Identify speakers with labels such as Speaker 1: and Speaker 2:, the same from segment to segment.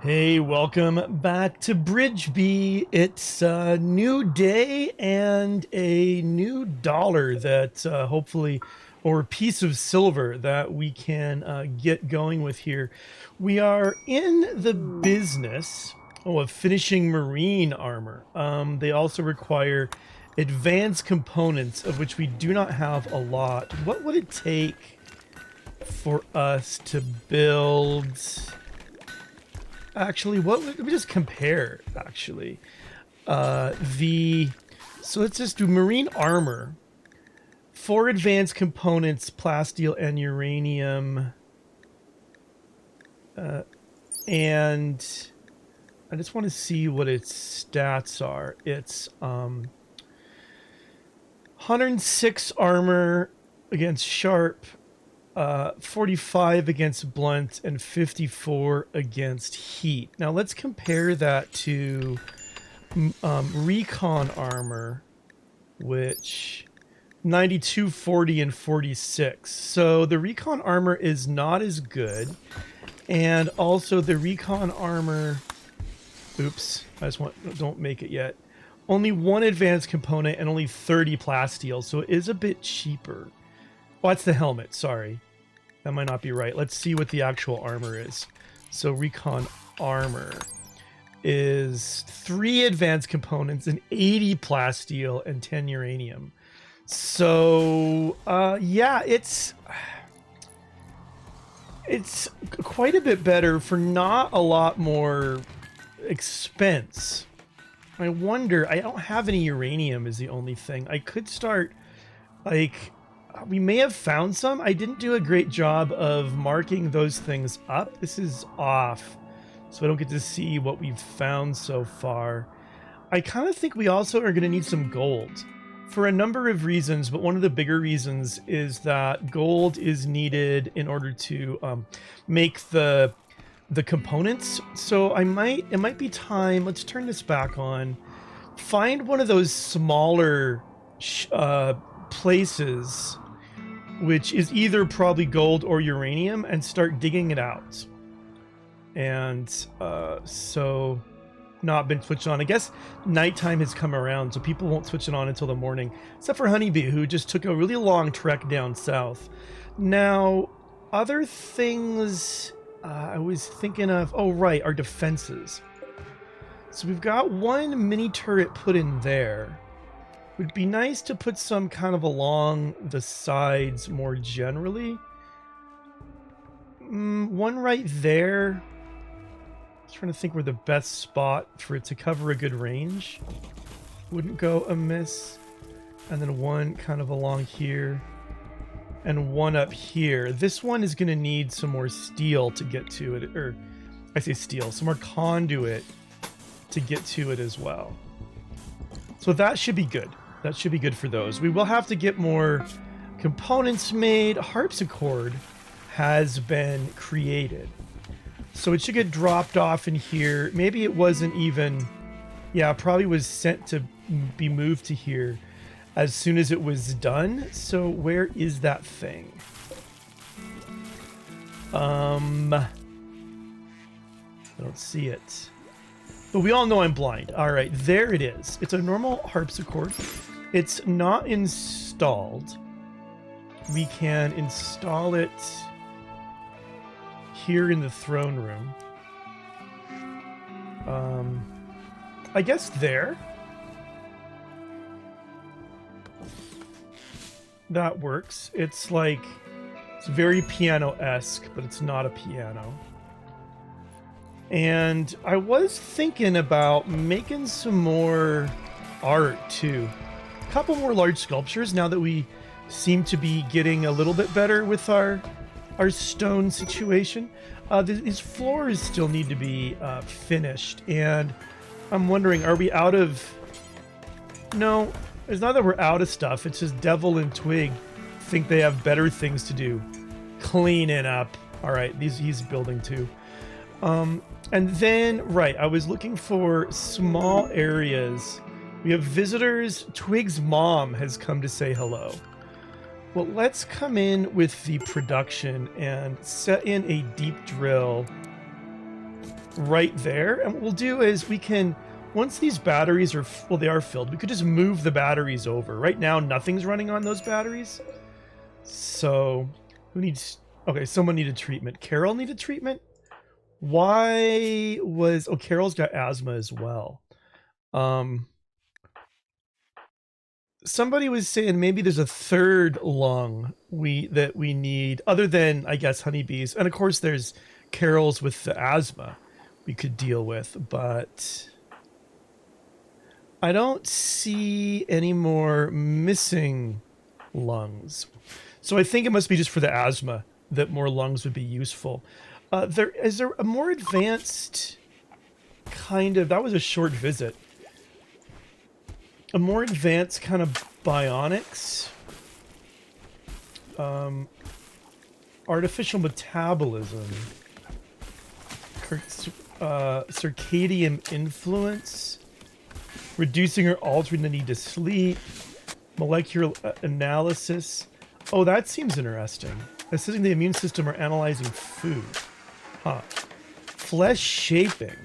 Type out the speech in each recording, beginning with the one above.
Speaker 1: Hey, welcome back to Bridgeby. It's a new day and a new dollar that hopefully, or piece of silver that we can get going with here. We are in the business of finishing marine armor. They also require advanced components, of which we do not have a lot. What would it take for us to build... Actually, let me just compare, actually. So let's just do marine armor. 4 advanced components, plasteel and uranium. And I just want to see what its stats are. It's 106 armor against sharp, 45 against blunt, and 54 against heat. Now let's compare that to recon armor, which 92, 40, and 46. So the recon armor is not as good, and also the recon armor, oops, don't make it yet. Only 1 advanced component and only 30 plasteel, so it is a bit cheaper. Oh, that's the helmet, sorry. That might not be right. Let's see what the actual armor is. So recon armor is 3 advanced components and 80 plasteel and 10 uranium. So, yeah, it's quite a bit better for not a lot more expense. I wonder, I don't have any uranium is the only thing. I could start, like... We may have found some. I didn't do a great job of marking those things up. This is off, so I don't get to see what we've found so far. I kind of think we also are going to need some gold for a number of reasons, but one of the bigger reasons is that gold is needed in order to make the components. So it might be time, let's turn this back on, find one of those smaller places, which is either probably gold or uranium, and start digging it out. And so not been switched on. I guess nighttime has come around, so people won't switch it on until the morning, except for Honeybee, who just took a really long trek down south. Now, other things I was thinking of, oh right, our defenses. So we've got 1 mini turret put in there. Would be nice to put some kind of along the sides more generally. 1 right there. I'm trying to think where the best spot for it to cover a good range wouldn't go amiss. And then 1 kind of along here. And 1 up here. This one is going to need some more steel to get to it. Or, I say steel, some more conduit to get to it as well. So that should be good. That should be good for those. We will have to get more components made. Harpsichord has been created, so it should get dropped off in here. Maybe it wasn't even... Yeah, probably was sent to be moved to here as soon as it was done. So where is that thing? I don't see it. But we all know I'm blind. All right, there it is. It's a normal harpsichord. It's not installed. We can install it here in the throne room. I guess there. That works. It's like, it's very piano-esque, but it's not a piano. And I was thinking about making some more art too. A couple more large sculptures now that we seem to be getting a little bit better with our stone situation. These floors still need to be finished, and I'm wondering, are we out of... No, it's not that we're out of stuff. It's just Devil and Twig think they have better things to do. Cleaning up. All right, he's building too. And then, right, I was looking for small areas. We have visitors. Twig's mom has come to say hello. Well, let's come in with the production and set in a deep drill right there. And what we'll do is we can, once these batteries are, well, they are filled, we could just move the batteries over. Right now, nothing's running on those batteries. So who needs, okay, someone needed treatment. Carol needed treatment. Why was, oh, Carol's got asthma as well. Somebody was saying maybe there's a third lung that we need, other than, I guess, honeybees. And of course there's Carol's with the asthma we could deal with, but I don't see any more missing lungs. So I think it must be just for the asthma that more lungs would be useful. Is there a more advanced kind of, that was a short visit. A more advanced kind of bionics. Artificial metabolism. Circadian influence. Reducing or altering the need to sleep. Molecular analysis. Oh, that seems interesting. Assisting the immune system or analyzing food. Huh. Flesh shaping.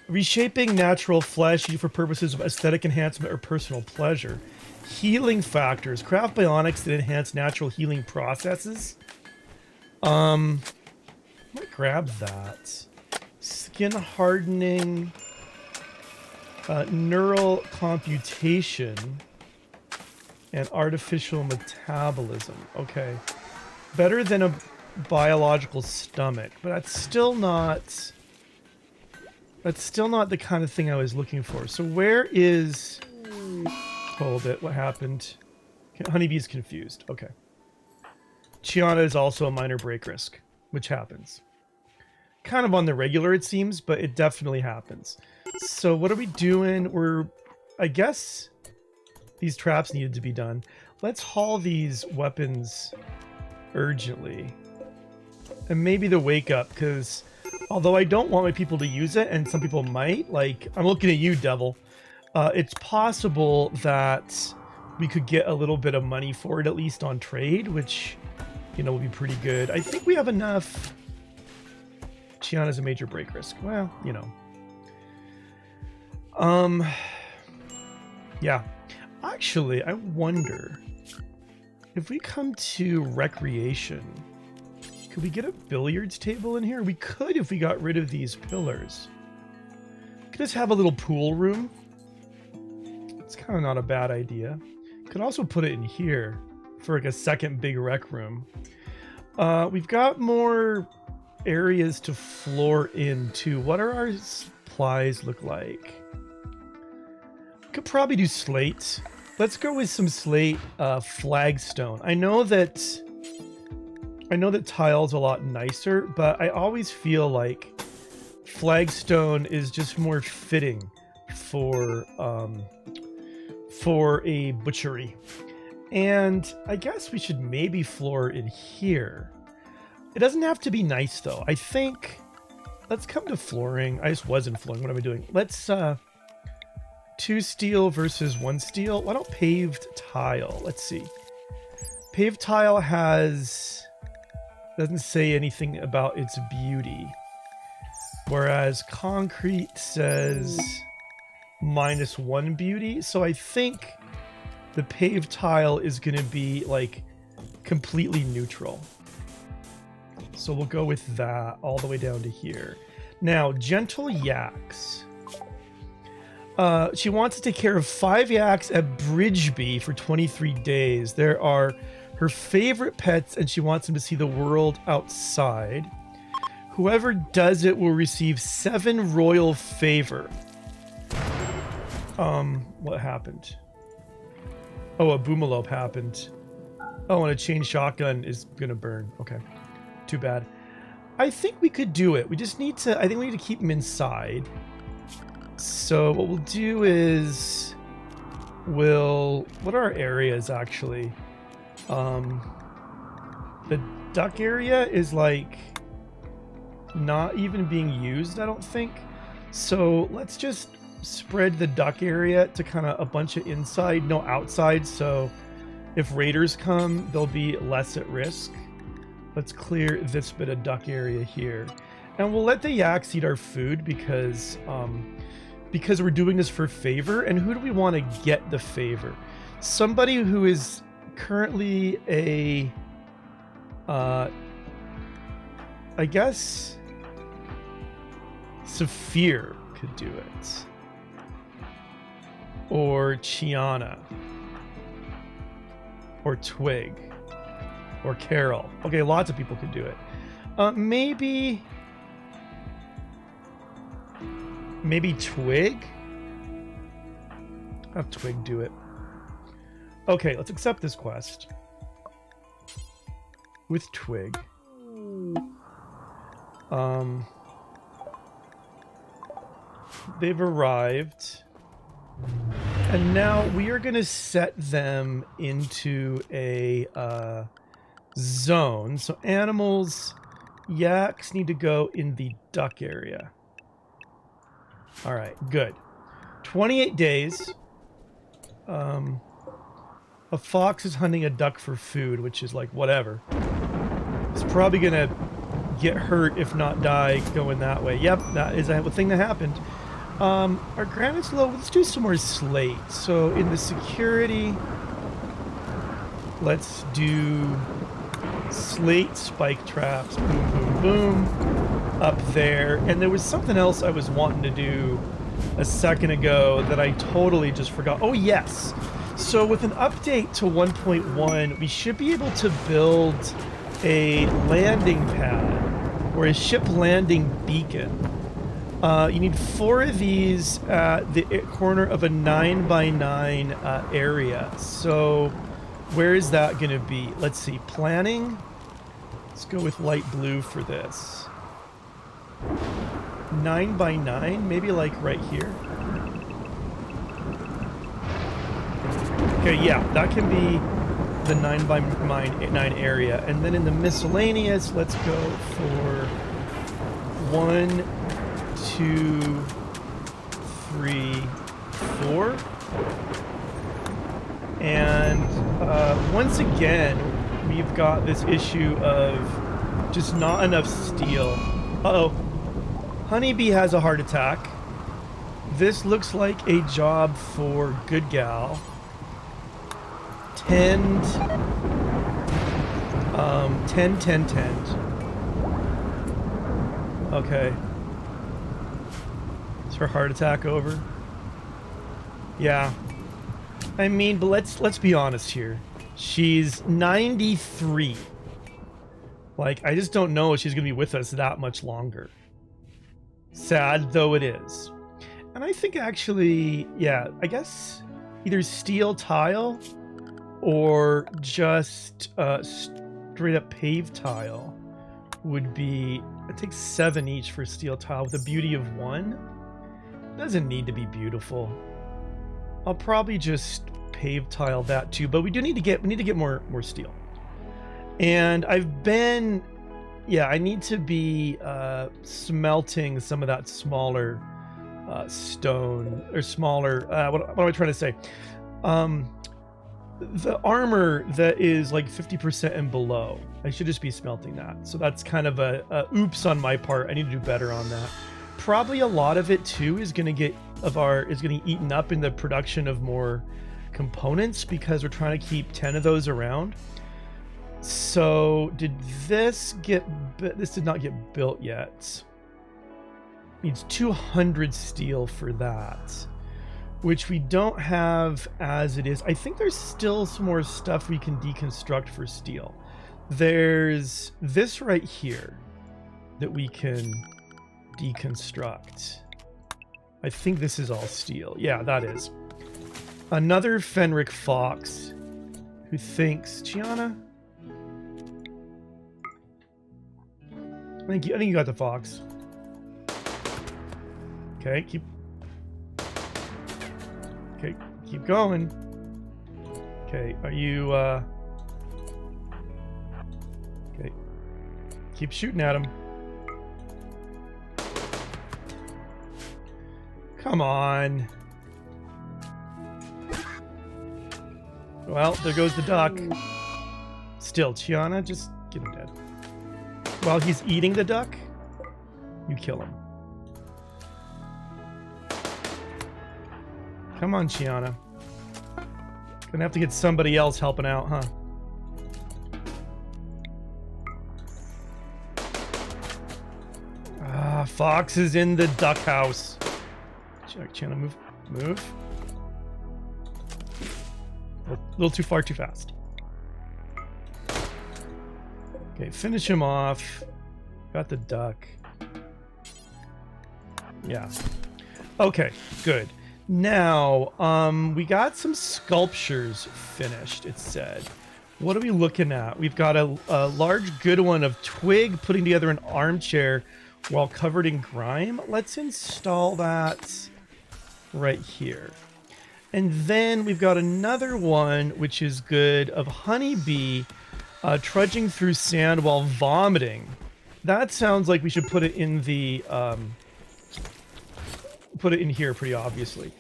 Speaker 1: Reshaping natural flesh used for purposes of aesthetic enhancement or personal pleasure. Healing factors. Craft bionics that enhance natural healing processes. I might grab that. Skin hardening. Neural computation. And artificial metabolism. Okay. Better than a biological stomach, but that's still not the kind of thing I was looking for. So where is, hold it, what happened? Honeybee's confused. Okay. Chiana is also a minor break risk, which happens. Kind of on the regular, it seems, but it definitely happens. So what are we doing? I guess these traps needed to be done. Let's haul these weapons urgently. And maybe the wake up, because although I don't want my people to use it, and some people might, like, I'm looking at you, Devil, it's possible that we could get a little bit of money for it, at least on trade, which, you know, would be pretty good. I think we have enough. Chiana's a major break risk. Well, you know. Yeah. Actually, I wonder if we come to recreation, could we get a billiards table in here? We could if we got rid of these pillars. Could just have a little pool room. It's kind of not a bad idea. Could also put it in here for like a second big rec room. We've got more areas to floor into. What are our supplies look like? Could probably do slate. Let's go with some slate flagstone. I know that tile's a lot nicer, but I always feel like flagstone is just more fitting for a butchery. And I guess we should maybe floor in here. It doesn't have to be nice though. I think let's come to flooring. I just wasn't flooring. What am I doing? Let's 2 steel versus 1 steel. Why don't paved tile? Let's see. Paved tile doesn't say anything about its beauty. Whereas concrete says -1 beauty. So I think the paved tile is going to be like completely neutral. So we'll go with that all the way down to here. Now, gentle yaks. She wants to take care of 5 yaks at Bridgeby for 23 days. There are her favorite pets, and she wants them to see the world outside. Whoever does it will receive 7 royal favor. What happened? Oh, a boomalope happened. Oh, and a chain shotgun is gonna burn. Okay, too bad. I think we could do it. We just need to, I think we need to keep them inside. So what we'll do is what are our areas actually? The duck area is like not even being used, I don't think. So let's just spread the duck area to kind of a bunch of inside, no outside. So if raiders come, they'll be less at risk. Let's clear this bit of duck area here. And we'll let the yaks eat our food because we're doing this for favor. And who do we want to get the favor? Somebody who is currently a, I guess, Saphir could do it. Or Chiana. Or Twig. Or Carol. Okay, lots of people could do it. Maybe Twig? Have Twig do it. Okay, let's accept this quest. With Twig. They've arrived. And now we are going to set them into a zone. So animals, yaks need to go in the duck area. All right, good. 28 days. A fox is hunting a duck for food, which is like whatever. It's probably going to get hurt, if not die, going that way. Yep, that is a thing that happened. Our granite's low. Let's do some more slate. So in the security, let's do slate spike traps. Boom, boom, boom. Up there. And there was something else I was wanting to do a second ago that I totally just forgot. Oh, yes. So with an update to 1.1, we should be able to build a landing pad or a ship landing beacon. You need 4 of these at the corner of a 9x9 area. So where is that going to be? Let's see. Planning. Let's go with light blue for this. 9x9, maybe like right here. Okay, yeah, that can be the 9x9 area. And then in the miscellaneous, let's go for 1, 2, 3, 4. And once again, we've got this issue of just not enough steel. Uh-oh. Honeybee has a heart attack. This looks like a job for Good Gal. Tend. 10. Okay. Is her heart attack over? Yeah. I mean, but let's be honest here. She's 93. Like, I just don't know if she's gonna be with us that much longer. Sad though it is. And I think actually, yeah, I guess either steel tile or just straight up paved tile would be, it takes 7 each for steel tile with a beauty of 1. Doesn't need to be beautiful. I'll probably just pave tile that too, but we need to get more steel. And I've been, yeah, I need to be smelting some of that smaller stone, or smaller, what am I trying to say? The armor that is like 50% and below, I should just be smelting that. So that's kind of a oops on my part. I need to do better on that. Probably a lot of it too is going to get eaten up in the production of more components because we're trying to keep 10 of those around. So did this get, this did not get built yet. Needs 200 steel for that, which we don't have as it is. I think there's still some more stuff we can deconstruct for steel. There's this right here that we can deconstruct. I think this is all steel. Yeah, that is. Another Fenric Fox who thinks, Gianna? I think you got the fox. Okay, keep going. Okay, are you okay. Keep shooting at him. Come on. Well, there goes the duck. Still, Chiana, just get him dead. While he's eating the duck? You kill him. Come on, Chiana. Gonna have to get somebody else helping out, huh? Ah, Fox is in the Duckhouse. Chiana, move. Move. A little too far, too fast. Okay, finish him off. Got the duck. Yeah. Okay, good. Now, we got some sculptures finished, it said. What are we looking at? We've got a large good one of Twig putting together an armchair while covered in grime. Let's install that right here. And then we've got another one, which is good, of Honeybee trudging through sand while vomiting. That sounds like we should put it in the... put it in here pretty obviously.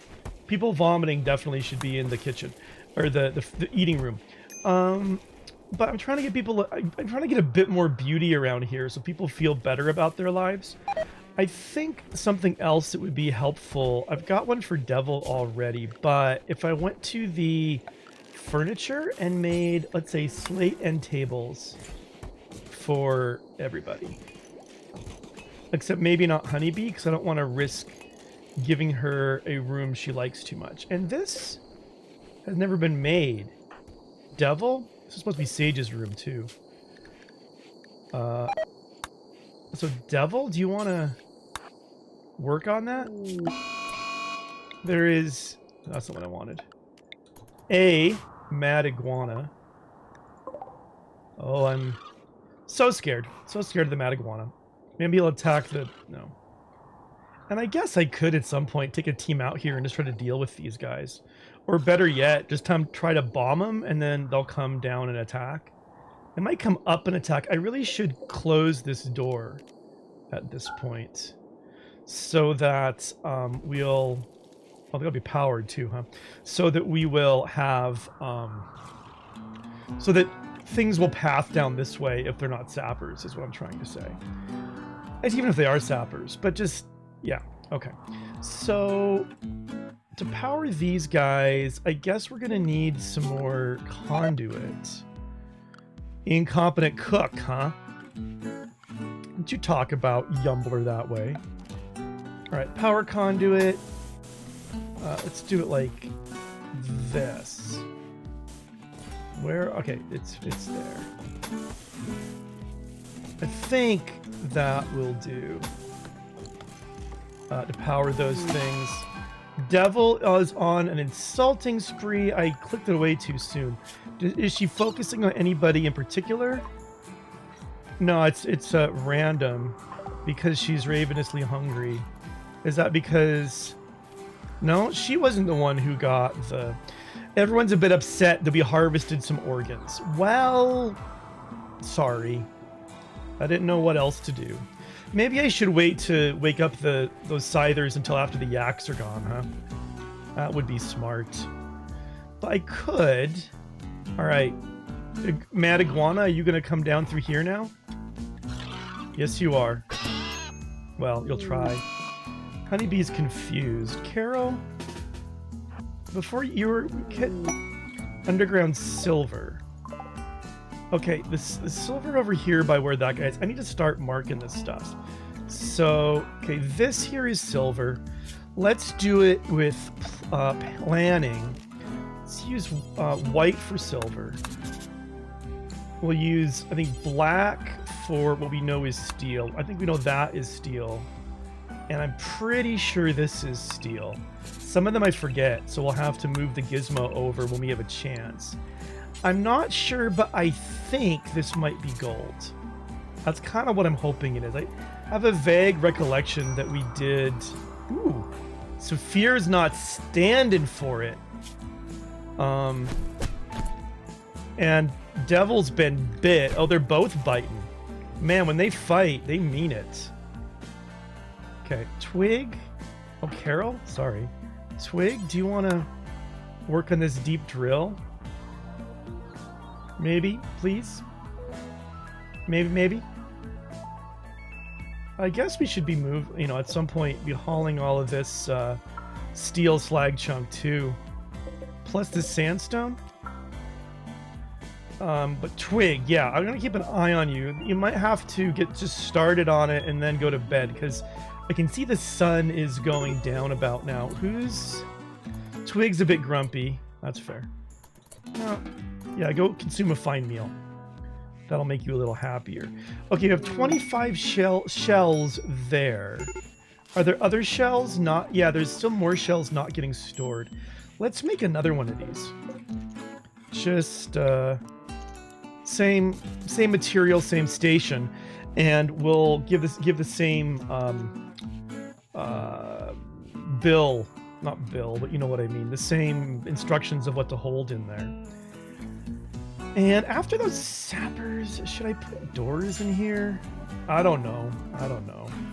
Speaker 1: People vomiting definitely should be in the kitchen. Or the eating room. But I'm trying to get people... I'm trying to get a bit more beauty around here so people feel better about their lives. I think something else that would be helpful, I've got one for Devil already, but if I went to the furniture and made, let's say, slate end tables for everybody. Except maybe not Honeybee, because I don't want to risk giving her a room she likes too much. And this has never been made. Devil? This is supposed to be Sage's room, too. So, Devil, do you want to work on that? There is... That's not what I wanted. A mad iguana. Oh, I'm so scared. So scared of the mad iguana. Maybe he'll attack the... No. And I guess I could at some point take a team out here and just try to deal with these guys. Or better yet, just try to bomb them and then they'll come down and attack. It might come up and attack. I really should close this door at this point so that we'll... Well, they'll be powered too, huh? So that we will have... so that things will path down this way if they're not sappers, is what I'm trying to say. And even if they are sappers, but just... Yeah, okay. So... To power these guys, I guess we're going to need some more conduit. Incompetent cook, huh? Don't you talk about Yumbler that way. Alright, power conduit. Let's do it like this. Where? Okay, it's there. I think that will do. To power those things. Devil is on an insulting spree. I clicked it away too soon. Is she focusing on anybody in particular? No, it's random because she's ravenously hungry. Is that because... No, she wasn't the one who got the... Everyone's a bit upset that we harvested some organs. Well, sorry. I didn't know what else to do. Maybe I should wait to wake up those scythers until after the yaks are gone, huh? That would be smart. But I could... Alright. Mad Iguana, are you going to come down through here now? Yes, you are. Well, you'll try. Honeybee's confused. Carol? Before you were... Underground silver. Okay, the silver over here by where that guy is. I need to start marking this stuff. So, okay, this here is silver. Let's do it with planning. Let's use white for silver. We'll use, I think, black for what we know is steel. I think we know that is steel. And I'm pretty sure this is steel. Some of them I forget, so we'll have to move the gizmo over when we have a chance. I'm not sure, but I think this might be gold. That's kind of what I'm hoping it is. I have a vague recollection that we did... Ooh. Saphir's not standing for it. And Devil's been bit. Oh, they're both biting. Man, when they fight, they mean it. Okay, Twig? Oh, Carol? Sorry. Twig, do you want to work on this deep drill? Maybe, please? Maybe? I guess we should be at some point be hauling all of this steel slag chunk too. Plus the sandstone. But twig, yeah, I'm gonna keep an eye on you. You might have to get just started on it and then go to bed, because I can see the sun is going down about now. Twig's a bit grumpy. That's fair. Yeah, go consume a fine meal. That'll make you a little happier. Okay, you have 25 shells there. Are there other shells? Not. Yeah, there's still more shells not getting stored. Let's make another one of these. Just same material, same station, and we'll give the same bill, not bill, but you know what I mean, the same instructions of what to hold in there. And after those sappers, should I put doors in here? I don't know.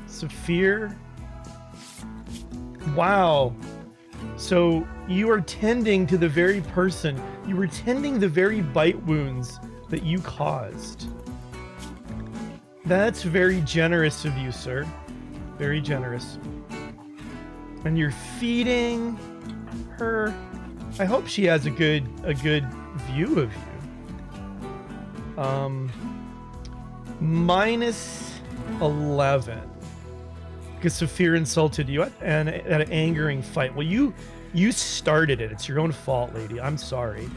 Speaker 1: Saphir. Wow. So you are tending to the very person, you were tending the very bite wounds that you caused. That's very generous of you, sir. Very generous. And you're feeding her. I hope she has a good view of you. Minus 11. Because Saphir insulted you at an angering fight. Well, you started it. It's your own fault, lady. I'm sorry.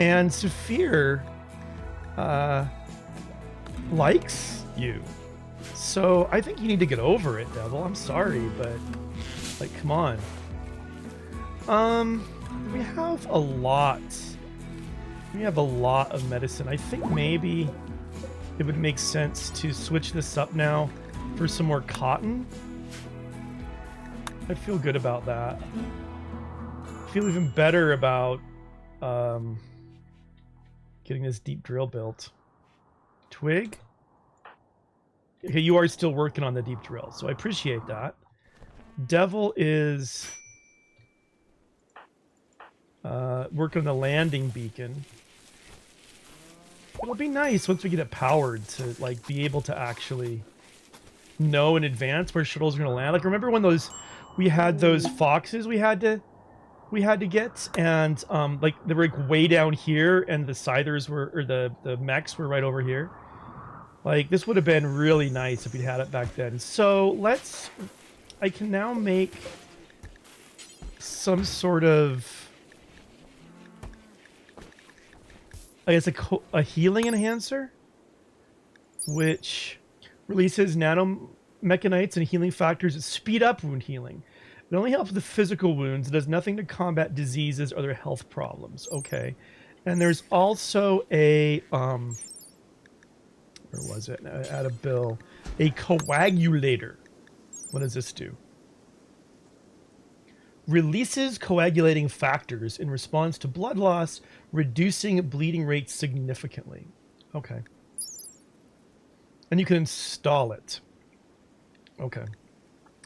Speaker 1: And Saphir likes you. So I think you need to get over it, Devil. I'm sorry, but like, come on. We have a lot. We have a lot of medicine. I think maybe it would make sense to switch this up now for some more cotton. I feel good about that. I feel even better about getting this deep drill built. Twig? Okay, you are still working on the deep drill, so I appreciate that. Devil is working on the landing beacon. It'll be nice once we get it powered to like be able to actually know in advance where shuttles are going to land. Like, remember when we had those foxes we had to get, and like they were like way down here, and the scythers were, or the mechs were right over here. Like, this would have been really nice if we'd had it back then. So I can now make some sort of, I guess, a healing enhancer, which releases nanomechanites and healing factors that speed up wound healing. It only helps with physical wounds. It does nothing to combat diseases or other health problems. Okay. And there's also a, where was it? Add a bill. A coagulator. What does this do? Releases coagulating factors in response to blood loss, reducing bleeding rates significantly. Okay. And you can install it. Okay.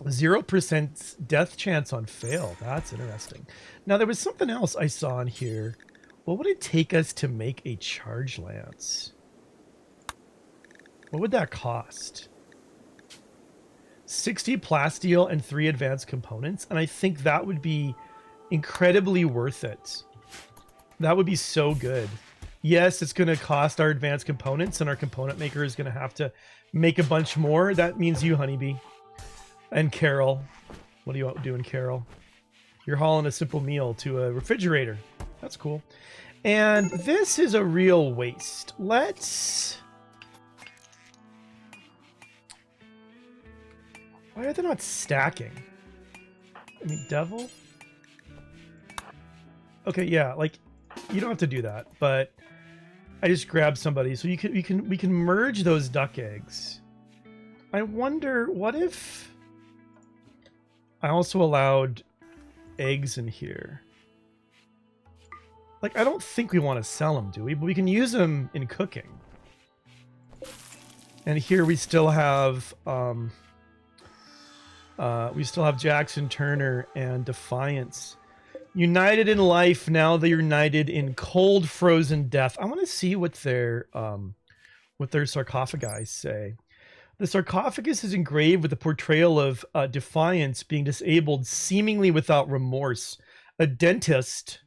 Speaker 1: 0% death chance on fail. That's interesting. Now, there was something else I saw in here. What would it take us to make a charge lance? What would that cost? 60 plasteel and 3 advanced components, and I think that would be incredibly worth it. That would be so good. Yes, it's going to cost our advanced components, and our component maker is going to have to make a bunch more. That means you, Honeybee. And Carol. What are you doing, Carol? You're hauling a simple meal to a refrigerator. That's cool. And this is a real waste. Let's... Why are they not stacking? I mean, Devil? Okay, yeah, like, you don't have to do that, but I just grabbed somebody. So we can merge those duck eggs. I wonder, what if I also allowed eggs in here? Like, I don't think we want to sell them, do we? But we can use them in cooking. And here we still have Jackson Turner and Defiance. United in life, now they're united in cold, frozen death. I want to see what their sarcophagi say. The sarcophagus is engraved with a portrayal of defiance being disabled seemingly without remorse. A dentist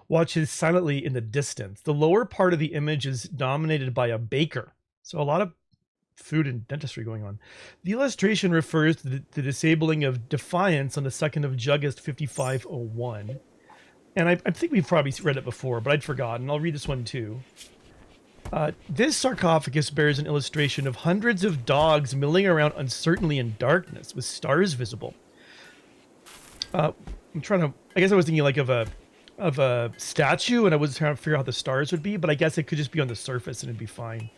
Speaker 1: watches silently in the distance. The lower part of the image is dominated by a baker. So a lot of food and dentistry going on. The illustration refers to the disabling of defiance on the 2nd of August 5501. And I think we've probably read it before, but I'd forgotten. I'll read this one too. This sarcophagus bears an illustration of hundreds of dogs milling around uncertainly in darkness with stars visible. I'm trying to, I guess I was thinking like of a statue, and I was trying to figure out how the stars would be, but I guess it could just be on the surface and it'd be fine.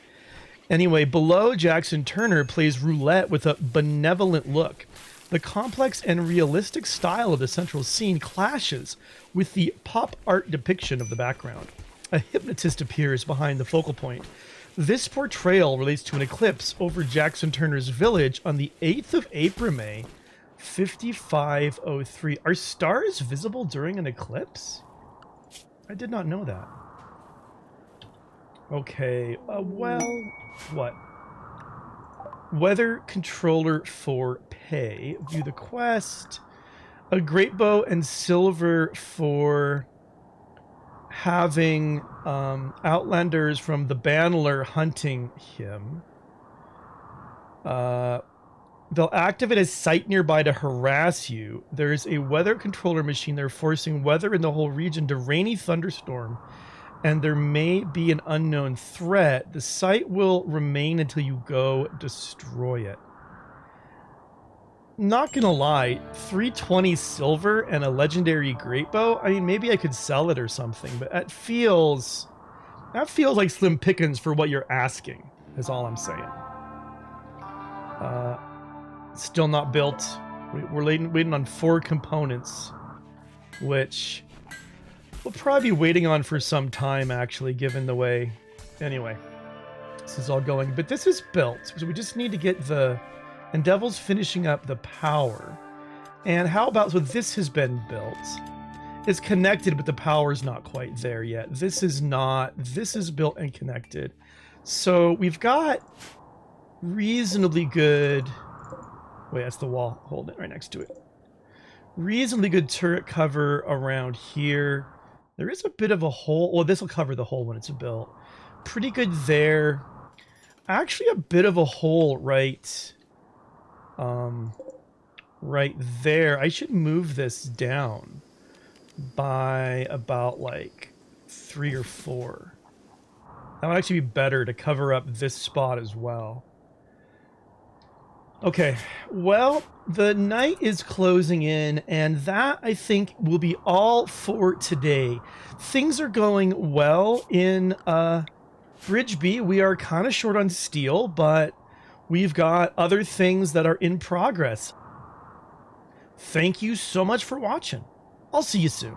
Speaker 1: Anyway, below, Jackson Turner plays roulette with a benevolent look. The complex and realistic style of the central scene clashes with the pop art depiction of the background. A hypnotist appears behind the focal point. This portrayal relates to an eclipse over Jackson Turner's village on the 8th of April, May 5503. Are stars visible during an eclipse? I did not know that. Okay, well, what? Weather controller for pay. View the quest. A great bow and silver for having outlanders from the Banler hunting him. They'll activate a site nearby to harass you. There's a weather controller machine there forcing weather in the whole region to rainy thunderstorm, and there may be an unknown threat. The site will remain until you go destroy it. Not gonna lie, 320 silver and a legendary great bow. I mean, maybe I could sell it or something, but that feels like slim pickings for what you're asking, is all I'm saying. Still not built. We're waiting on 4 components, which we'll probably be waiting on for some time, actually, given the way. Anyway, this is all going, but this is built, so we just need to get the. And Devil's finishing up the power. And how about, so this has been built. It's connected, but the power's not quite there yet. This is not. This is built and connected. So we've got reasonably good. Wait, that's the wall. Hold it right next to it. Reasonably good turret cover around here. There is a bit of a hole. Well, this will cover the hole when it's built. Pretty good there. Actually, a bit of a hole right there. I should move this down by about like 3 or 4. That would actually be better to cover up this spot as well. Okay, well, the night is closing in, and that, I think, will be all for today. Things are going well in Bridge B. We are kind of short on steel, but we've got other things that are in progress. Thank you so much for watching. I'll see you soon.